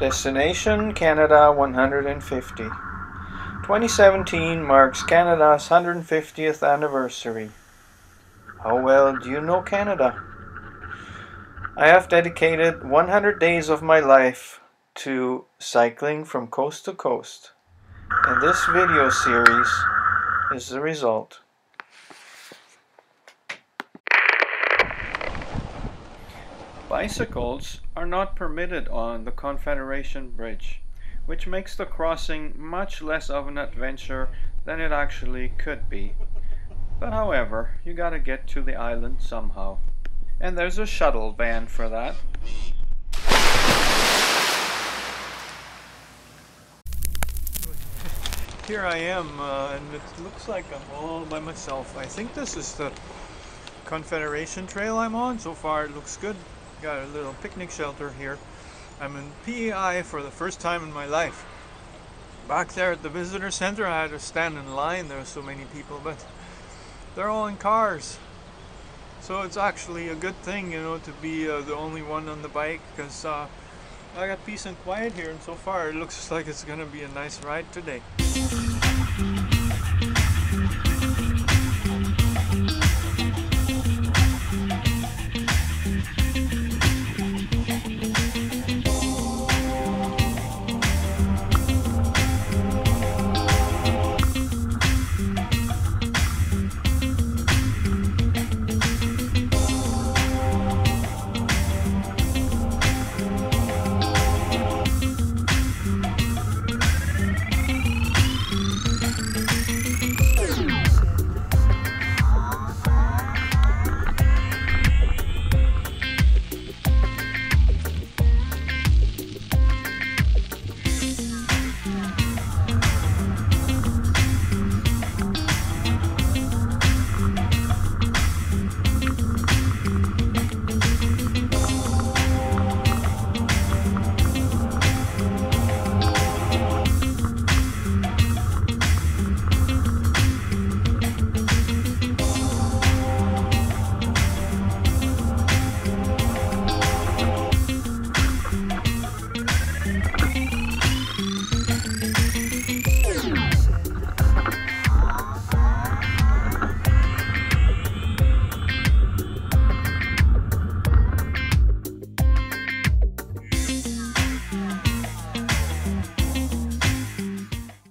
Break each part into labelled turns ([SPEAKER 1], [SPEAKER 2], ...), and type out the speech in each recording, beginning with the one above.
[SPEAKER 1] Destination Canada 150. 2017 marks Canada's 150th anniversary. How well do you know Canada? I have dedicated 100 days of my life to cycling from coast to coast, and this video series is the result. Bicycles are not permitted on the Confederation Bridge, which makes the crossing much less of an adventure than it actually could be. But however, you gotta get to the island somehow. And there's a shuttle van for that. Here I am, and it looks like I'm all by myself. I think this is the Confederation Trail I'm on. So far it looks good. Got a little picnic shelter here. I'm in PEI for the first time in my life. Back there at the visitor center I had to stand in line. There were so many people, but they're all in cars. So it's actually a good thing, you know, to be the only one on the bike, because I got peace and quiet here, and so far it looks like it's gonna be a nice ride today.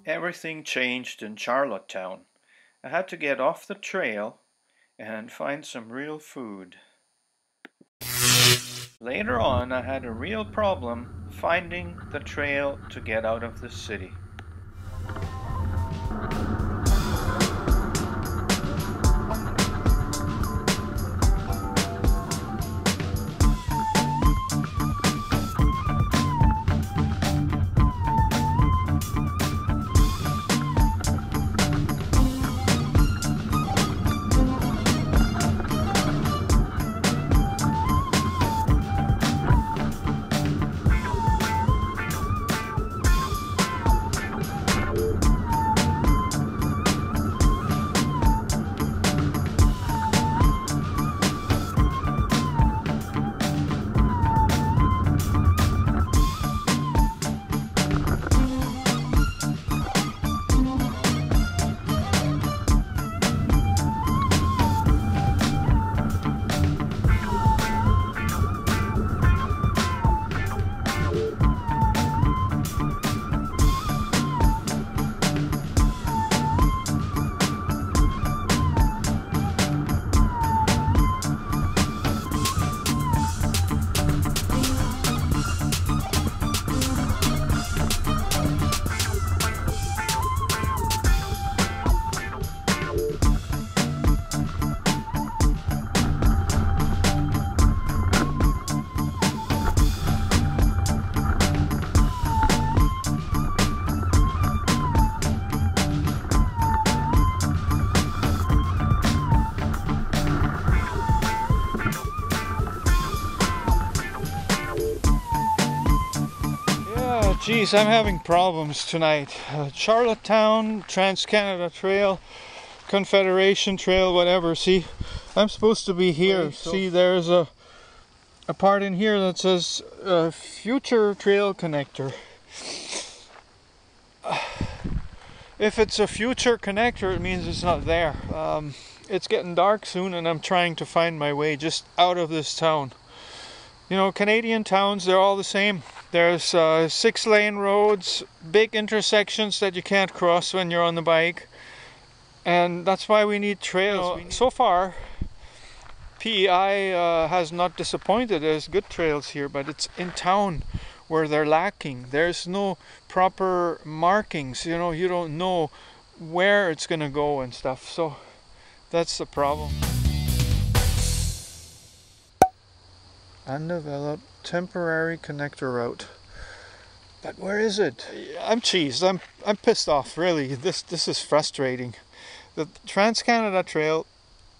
[SPEAKER 1] Everything changed in Charlottetown. I had to get off the trail and find some real food. Later on, I had a real problem finding the trail to get out of the city. Geez, I'm having problems tonight. Charlottetown, Trans-Canada Trail, Confederation Trail, whatever. See, I'm supposed to be here. See, there's a a part in here that says future trail connector. If it's a future connector, it means it's not there. It's getting dark soon and I'm trying to find my way just out of this town. You know, Canadian towns, they're all the same. There's 6-lane roads, big intersections that you can't cross when you're on the bike. And that's why we need trails. So far, PEI has not disappointed. There's good trails here, but it's in town where they're lacking. There's no proper markings. You know, you don't know where it's gonna go and stuff. So that's the problem. Undeveloped temporary connector route. But where is it? I'm cheesed. I'm pissed off, really. This is frustrating. The Trans-Canada Trail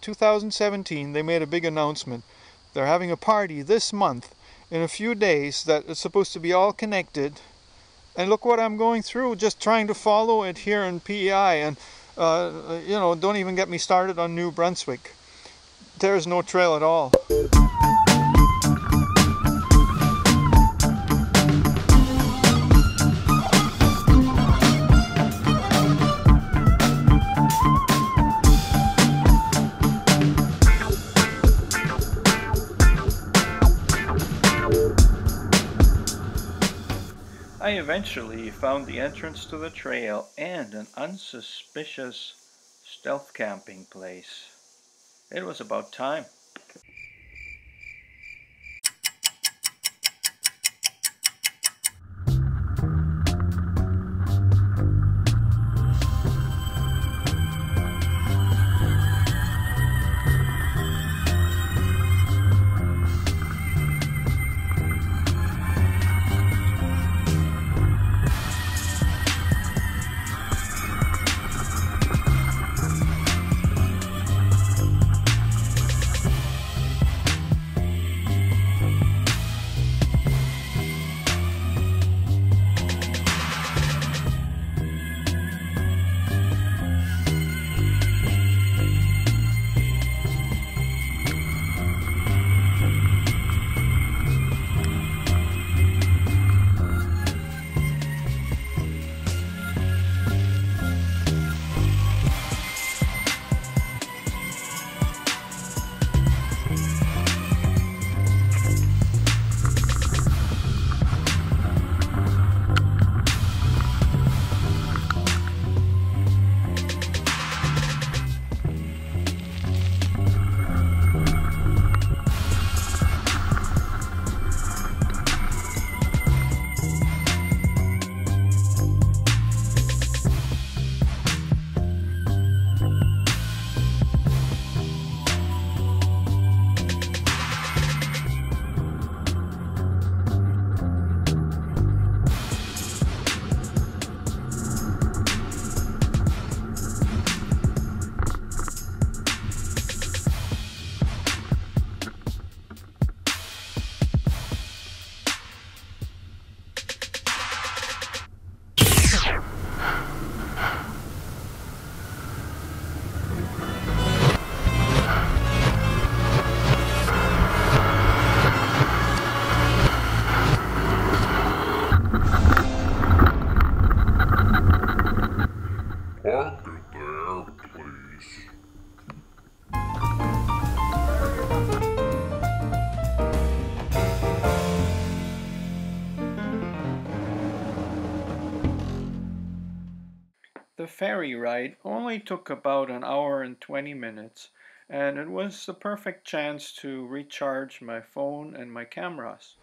[SPEAKER 1] 2017, they made a big announcement. They're having a party this month in a few days that it's supposed to be all connected. And look what I'm going through just trying to follow it here in PEI. And you know, don't even get me started on New Brunswick. There's no trail at all. I eventually found the entrance to the trail and an unsuspicious stealth camping place. It was about time. The ferry ride only took about an hour and 20 minutes, and it was the perfect chance to recharge my phone and my cameras.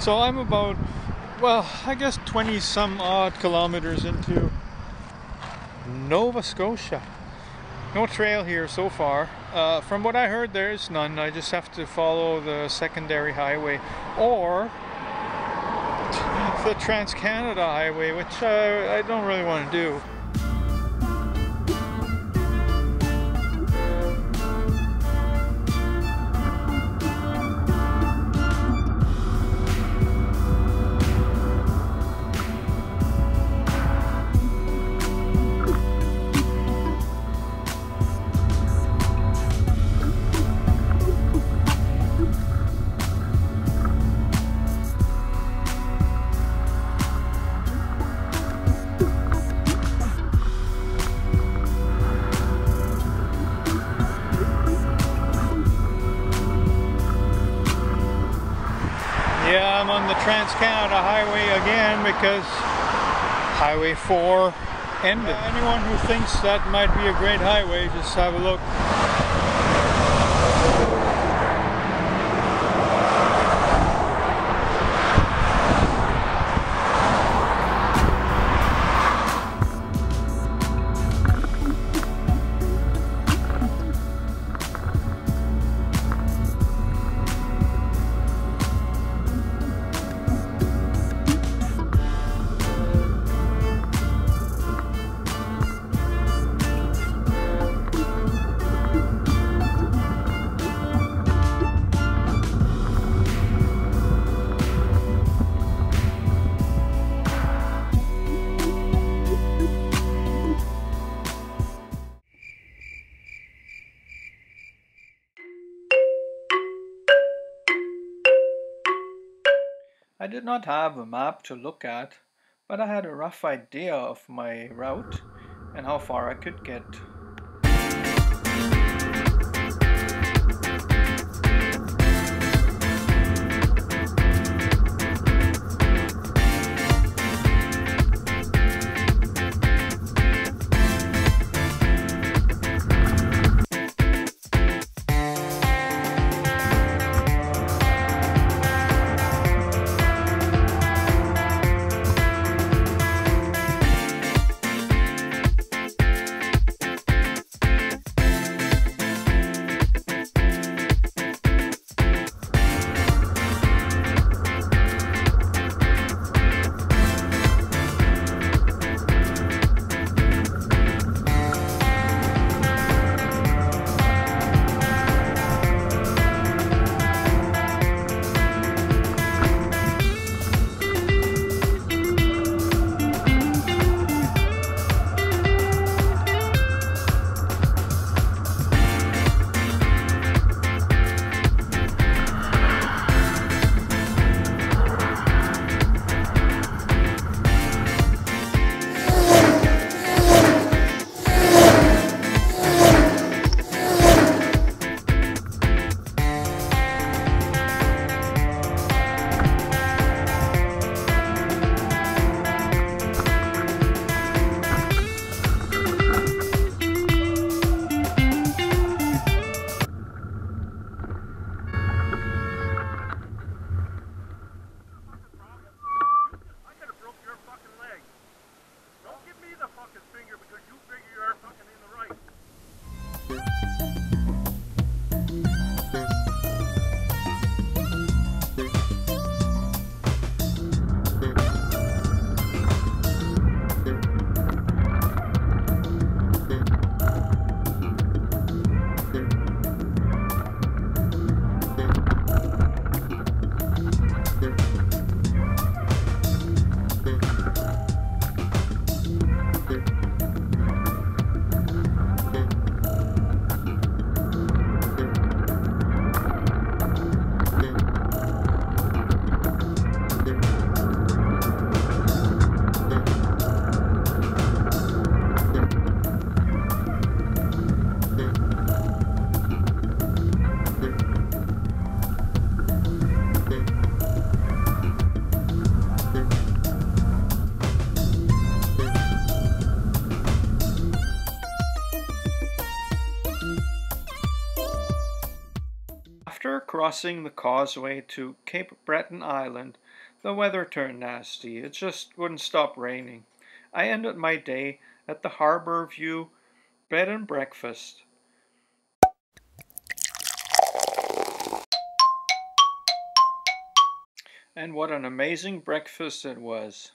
[SPEAKER 1] So I'm about, well, I guess 20 some odd kilometers into Nova Scotia. No trail here so far. From what I heard, there's none. I just have to follow the secondary highway or the Trans-Canada Highway, which I don't really want to do. Yeah, I'm on the Trans-Canada Highway again because Highway 4 ended. Anyone who thinks that might be a great highway, just have a look. I did not have a map to look at, but I had a rough idea of my route and how far I could get. After crossing the causeway to Cape Breton Island, The weather turned nasty. It just wouldn't stop raining. I ended my day at the Harbor View Bed and Breakfast. And what an amazing breakfast it was.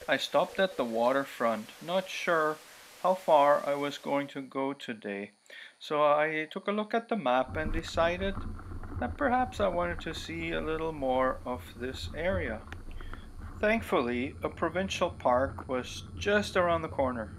[SPEAKER 1] I stopped at the waterfront, not sure how far I was going to go today. So I took a look at the map and decided that perhaps I wanted to see a little more of this area. Thankfully, a provincial park was just around the corner.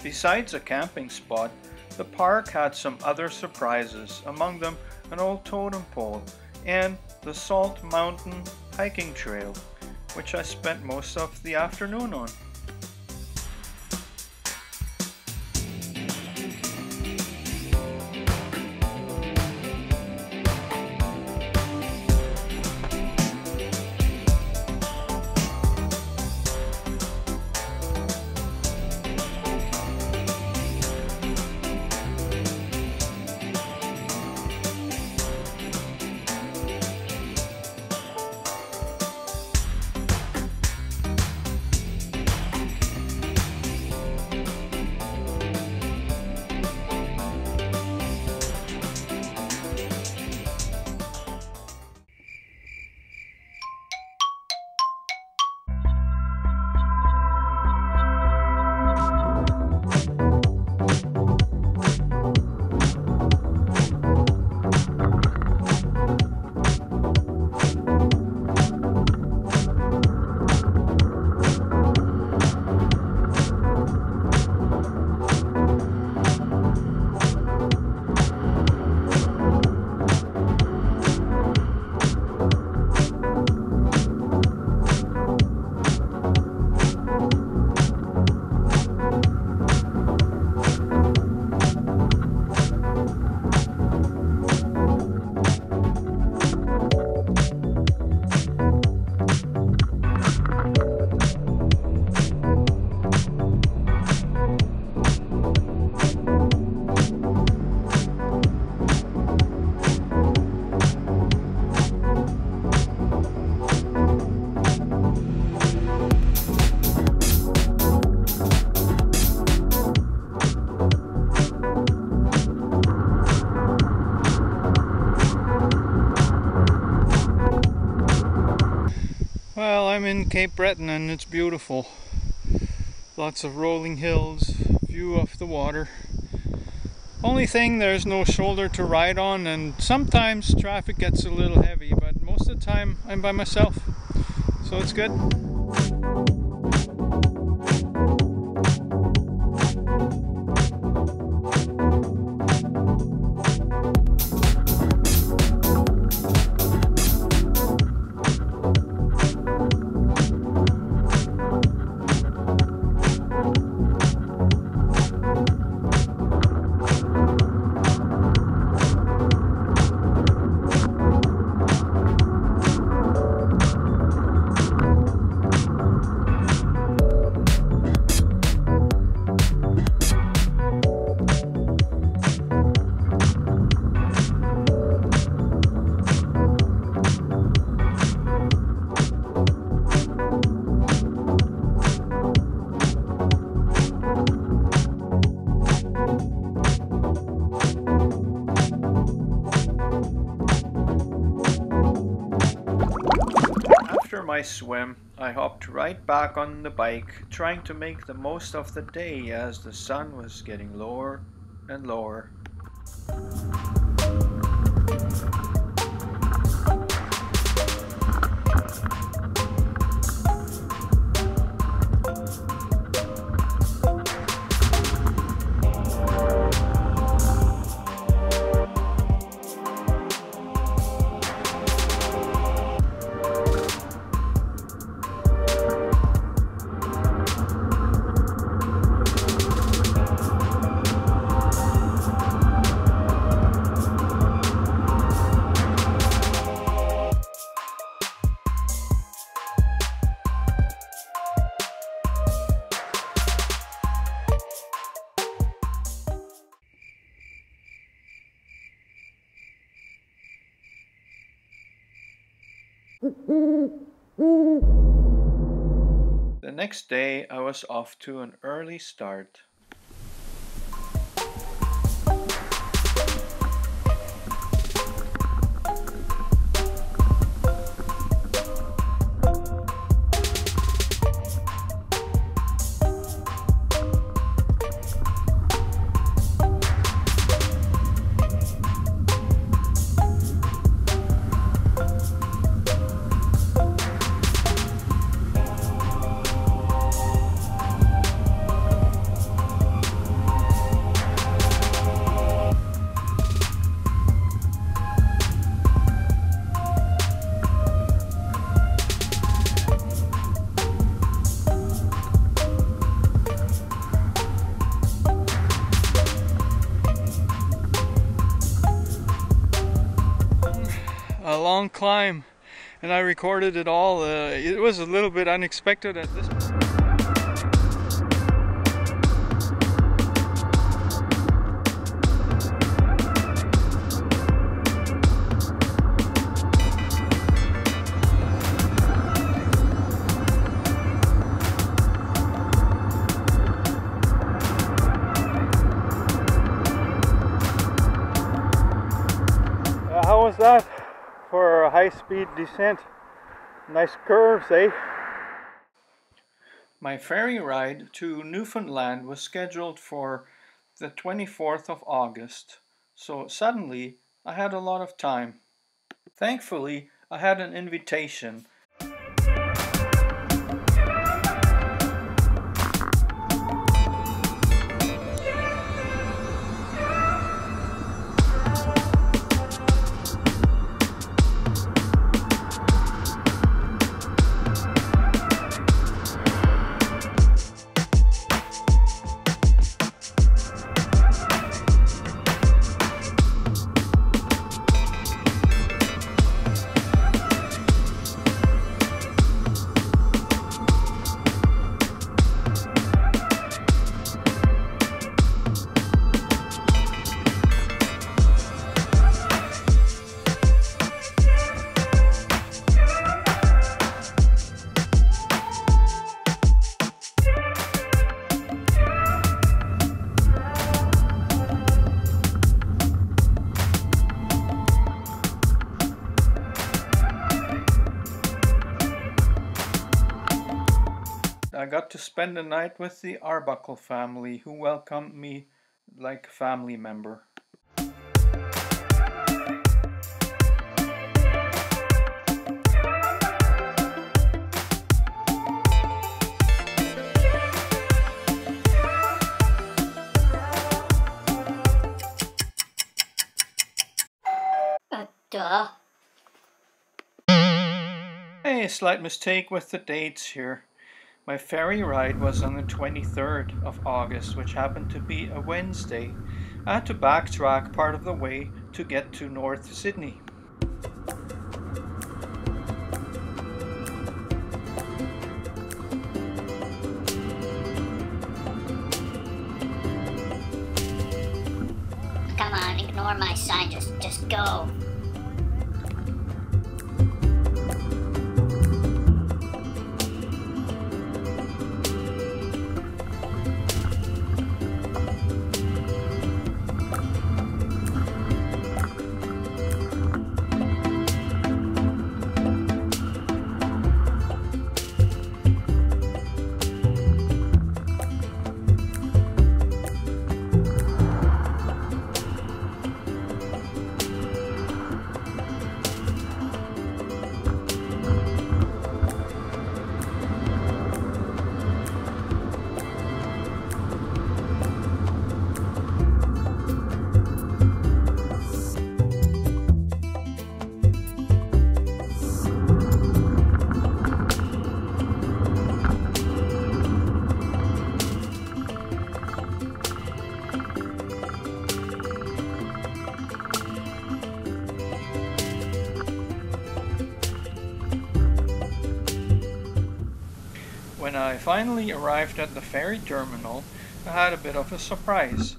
[SPEAKER 1] Besides a camping spot, the park had some other surprises, among them an old totem pole and the Salt Mountain hiking trail, which I spent most of the afternoon on. in Cape Breton and it's beautiful. Lots of rolling hills, view of the water. Only thing, there's no shoulder to ride on, and sometimes traffic gets a little heavy, but most of the time I'm by myself, so it's good. After my swim, I hopped right back on the bike, trying to make the most of the day as the sun was getting lower and lower. The next day I was off to an early start. A long climb, and I recorded it all. It was a little bit unexpected at this point. How was that for a high-speed descent? Nice curves, eh? My ferry ride to Newfoundland was scheduled for the 24th of August, so suddenly I had a lot of time. Thankfully, I had an invitation. got to spend the night with the Arbuckle family, who welcomed me like a family member.
[SPEAKER 2] Duh.
[SPEAKER 1] Hey, a slight mistake with the dates here. My ferry ride was on the 23rd of August, which happened to be a Wednesday. I had to backtrack part of the way to get to North Sydney.
[SPEAKER 2] Come on, ignore my sign, just go.
[SPEAKER 1] When I finally arrived at the ferry terminal, I had a bit of a surprise.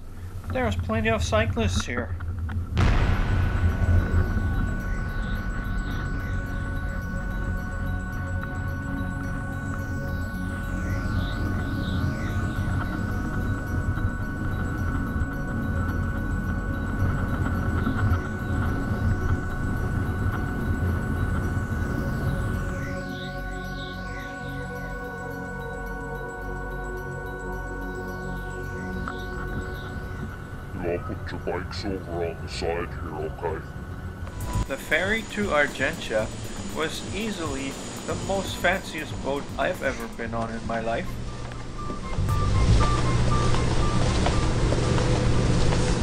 [SPEAKER 1] There's plenty of cyclists here.
[SPEAKER 3] I'll put your bikes over on the side here, okay?
[SPEAKER 1] The ferry to Argentia was easily the most fanciest boat I've ever been on in my life.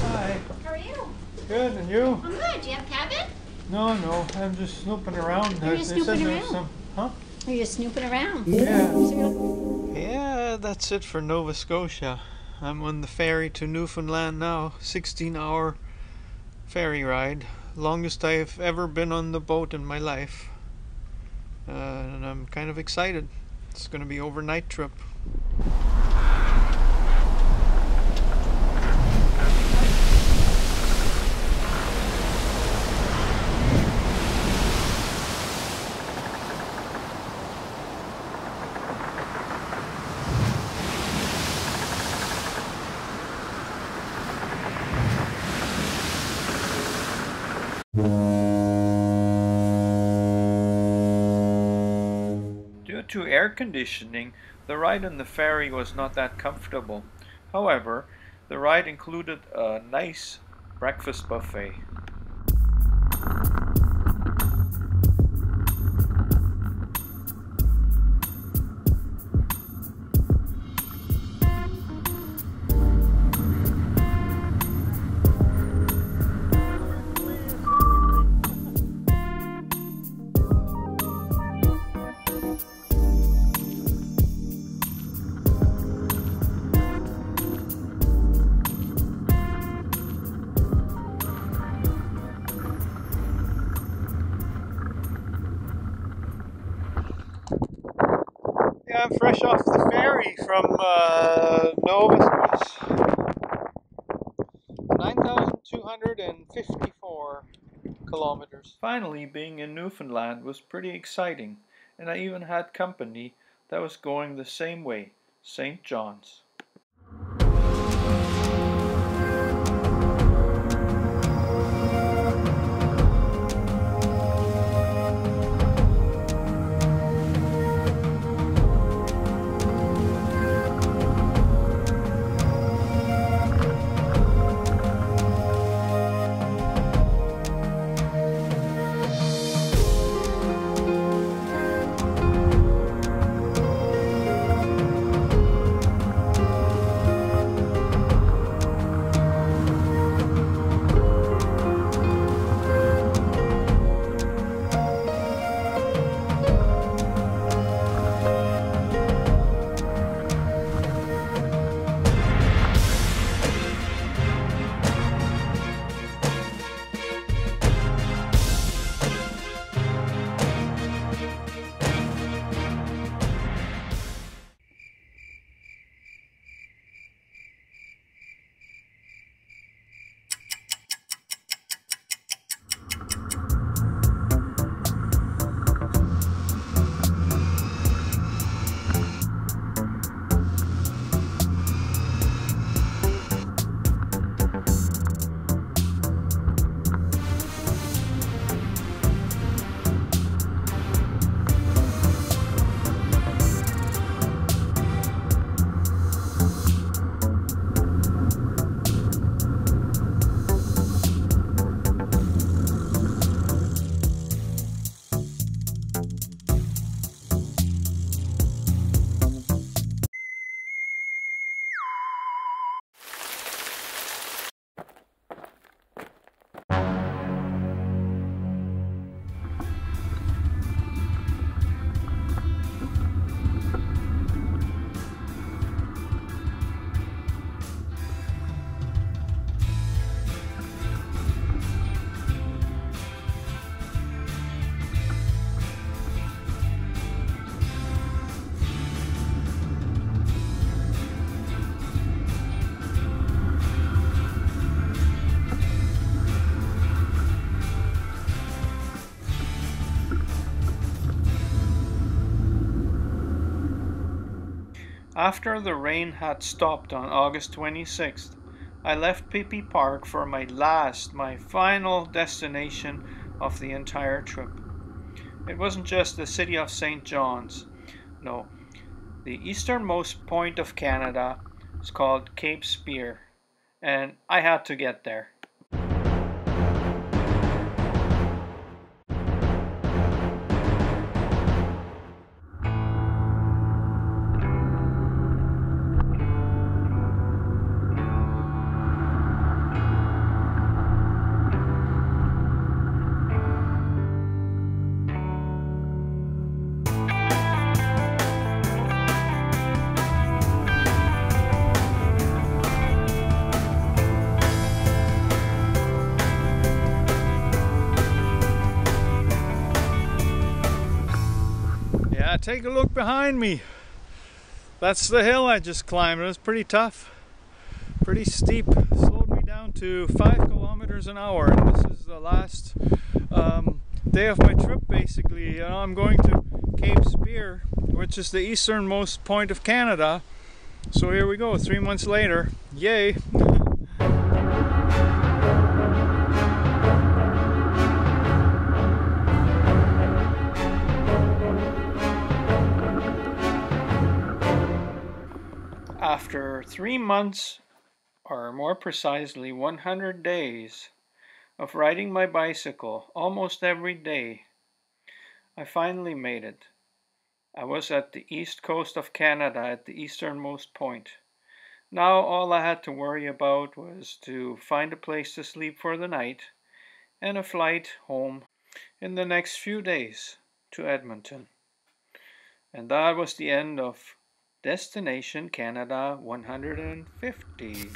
[SPEAKER 1] Hi.
[SPEAKER 2] How are you?
[SPEAKER 1] Good, and you?
[SPEAKER 2] I'm good. Do you have a cabin?
[SPEAKER 1] No, I'm just snooping around.
[SPEAKER 2] You're just snooping
[SPEAKER 1] there was
[SPEAKER 2] around?
[SPEAKER 1] some, huh?
[SPEAKER 2] You're just snooping around.
[SPEAKER 1] Yeah. Yeah, that's it for Nova Scotia. I'm on the ferry to Newfoundland now. 16-hour ferry ride. Longest I've ever been on the boat in my life. And I'm kind of excited. It's going to be an overnight trip. Due to air conditioning, the ride on the ferry was not that comfortable. However, the ride included a nice breakfast buffet. Yeah, I'm fresh off the ferry from Nova Scotia. 9,254 kilometers. Finally, being in Newfoundland was pretty exciting, and I even had company that was going the same way, St. John's. After the rain had stopped on August 26th, I left Pippi Park for my final destination of the entire trip. It wasn't just the city of St. John's. No, the easternmost point of Canada is called Cape Spear, and I had to get there. Take a look behind me. That's the hill I just climbed. It was pretty tough, pretty steep. Slowed me down to 5 kilometers an hour, and this is the last day of my trip basically. I'm going to Cape Spear, which is the easternmost point of Canada. So here we go, 3 months later. Yay! After 3 months, or more precisely 100 days, of riding my bicycle almost every day, I finally made it. I was at the east coast of Canada at the easternmost point. Now all I had to worry about was to find a place to sleep for the night and a flight home in the next few days to Edmonton. And that was the end of Destination Canada 150.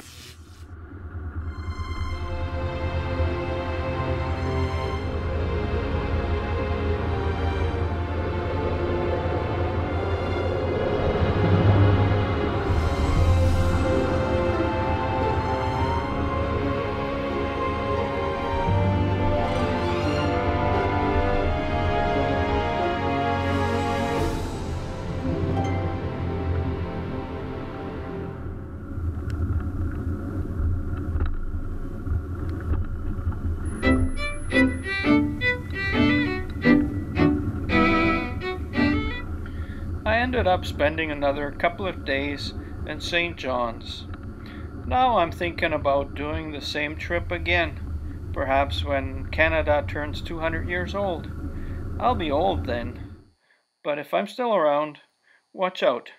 [SPEAKER 1] I ended up spending another couple of days in St. John's. Now I'm thinking about doing the same trip again, perhaps when Canada turns 200 years old. I'll be old then, but if I'm still around, watch out.